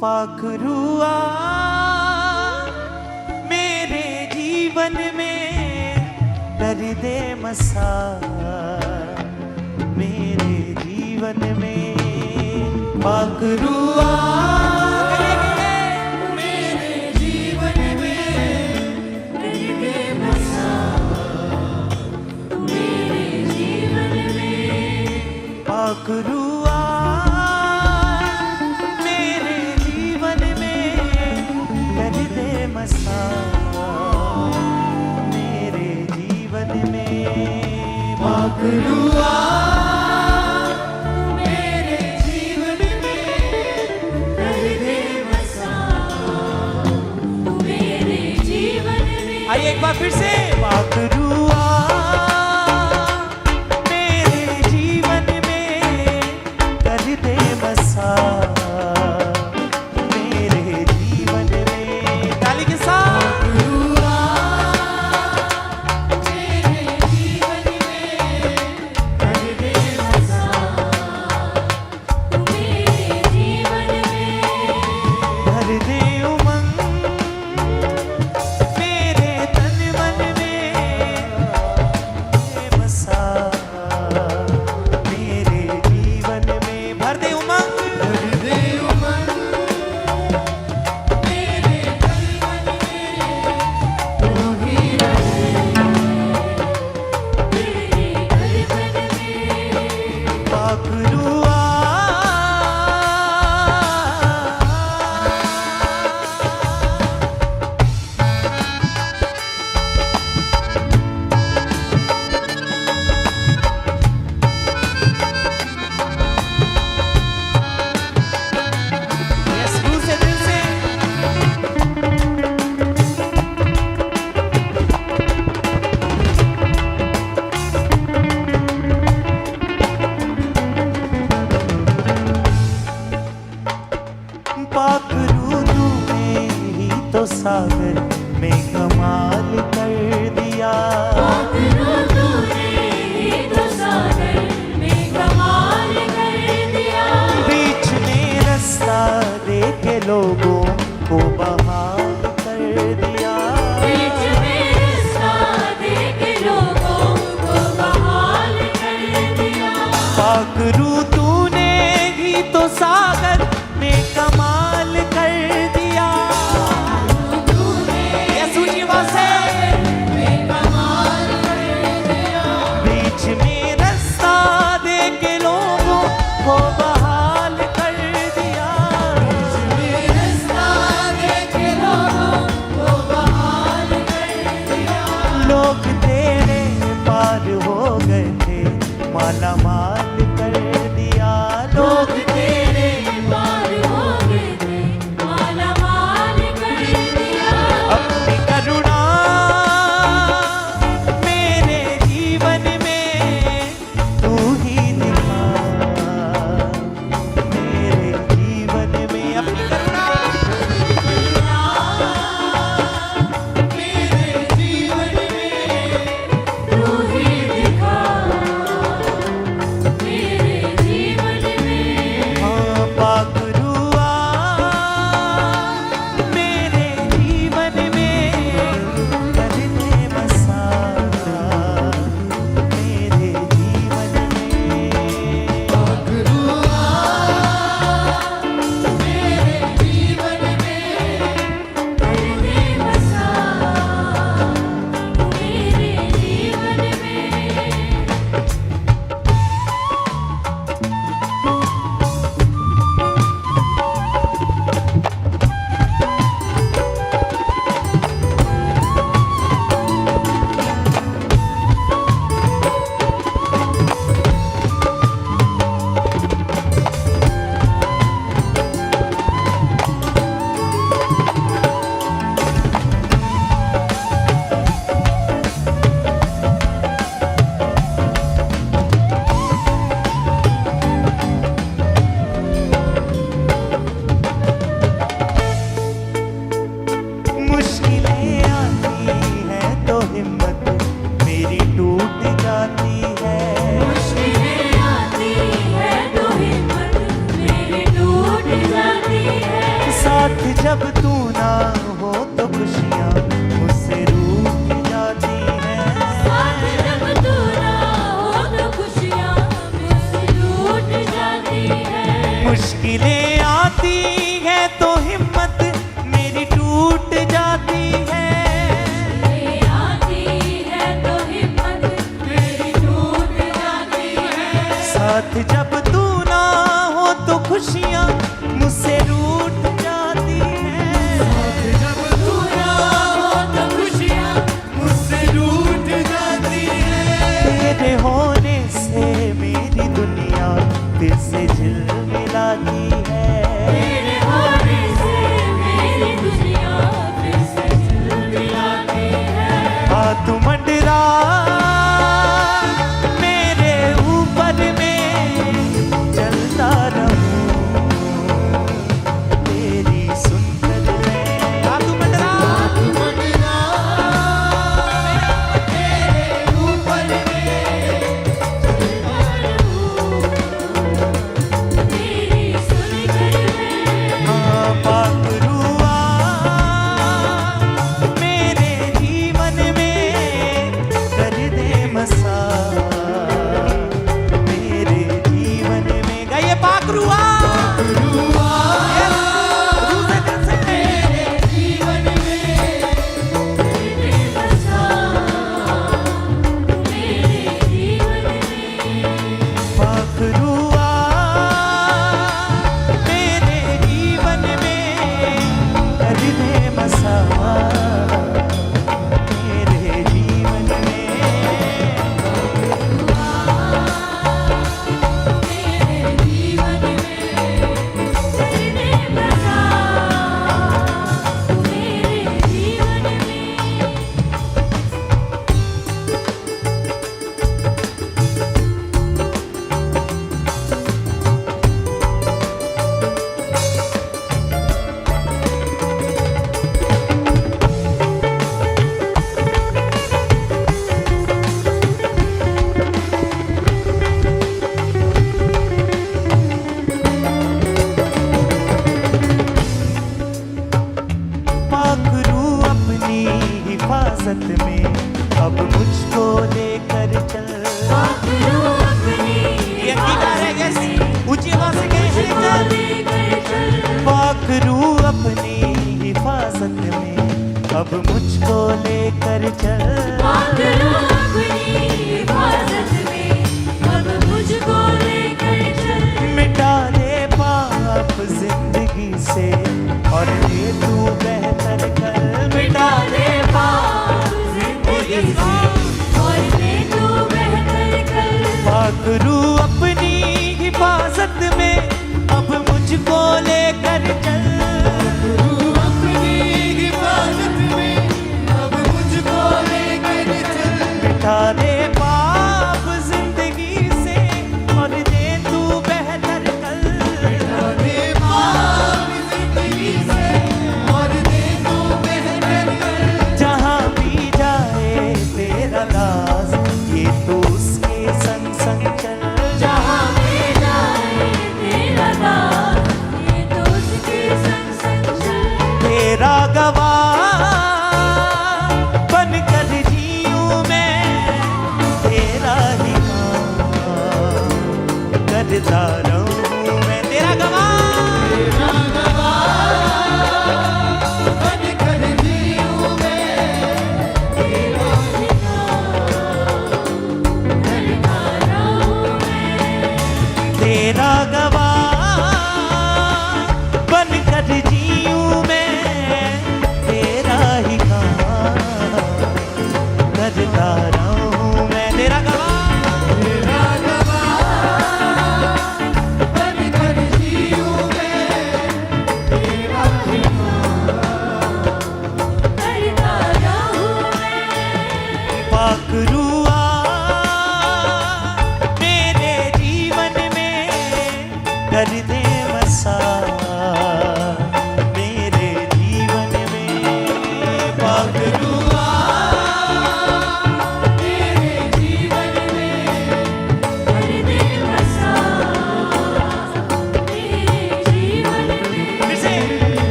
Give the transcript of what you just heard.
पाखरुआ मेरे जीवन में दर्दे मसा मेरे जीवन में पाखरुआ मेरे जीवन में दर्दे मसा मेरे जीवन में पाखरुआ मेरे जीवन में पाखरुआ मेरे जीवन में दर्दे मसा मेरे जीवन में। आइए एक बार फिर से पाखरुआ मेरे जीवन में दर्दे मसा मेरे जीवन में। ताली के साथ पाखरू तूने ही तो सागर में कमाल कर दिया। पाखरू तूने ही तो सागर में कमाल कर दिया। बीच में रास्ता दे के लोगों को बहाल कर दिया। बीच में रास्ता दे के लोगों को बहाल कर दिया। पाखरू तूने ही तो सागर में कमाल कर दिया। ये सूची वासे में कमाल कर दिया। बीच में रास्ता दे के लोगों को बहाल कर दिया। बीच में रास्ता दे के लोगों को बहाल कर दिया। लोग तेरे पार हो गए थे, माला माल कर दिया। लोग तेरे पार हो गए थे, माला माल कर दिया। अपनी करुणा मेरे जीवन में तू ही दिखा मेरे जीवन में। अपनी करुणा मेरे जीवन में तू ही दिखा जब तू ना हो तो खुशियाँ मुझसे रूठ जाती हैं। साथ जब तू ना हो तो खुशियाँ मुझसे रूठ जाती हैं। मुश्किलें आती हैं तो हिम्मत मेरी टूट जाती है। ये आती है तो हिम्मत मेरी टूट जाती है। साथ जब तू ना हो तो खुशियाँ मुझसे रूठ जाती हैं। साथ जब तू ना हो तो खुशियाँ मुझसे रूठ जाती हैं। तेरे होने से मेरी दुनिया फिर से झिलमिलाती है। तेरे होने से मेरी दुनिया फिर से झिलमिलाती है। हाथ मंडरा मेरे ऊपर में चलता रहूं तेरी सुनकर मैं। हाथ मंडरा मेरे ऊपर में तेरी सुनकर मैं। हाँ, पाखरुआ मेरे जीवन में कर दे मसा मेरे जीवन में। गाइए पाखरुआ पाखरुआ मेरे जीवन में कर दे मसा मेरे जीवन में। मेरे जीवन में तेरे बसा मेरे जीवन में। पाखरू अपनी हिफाजत में अब मुझको लेकर चल। पाखरू अपनी ये गिटार है, yes, ऊंची आवाज से कहें, चल। लेकर चल। पाखरू अपनी हिफाजत में अब मुझको लेकर चल। पाखरू अपनी हिफाजत में अब मुझको लेकर चल। मिटा दे पाप जिंदगी से और दे तू बेहतर कर। मिटा दे पाप जिंदगी से और दे तू बेहतर कर। पाखरू अपनी हिफाजत में अब मुझको लेकर चल।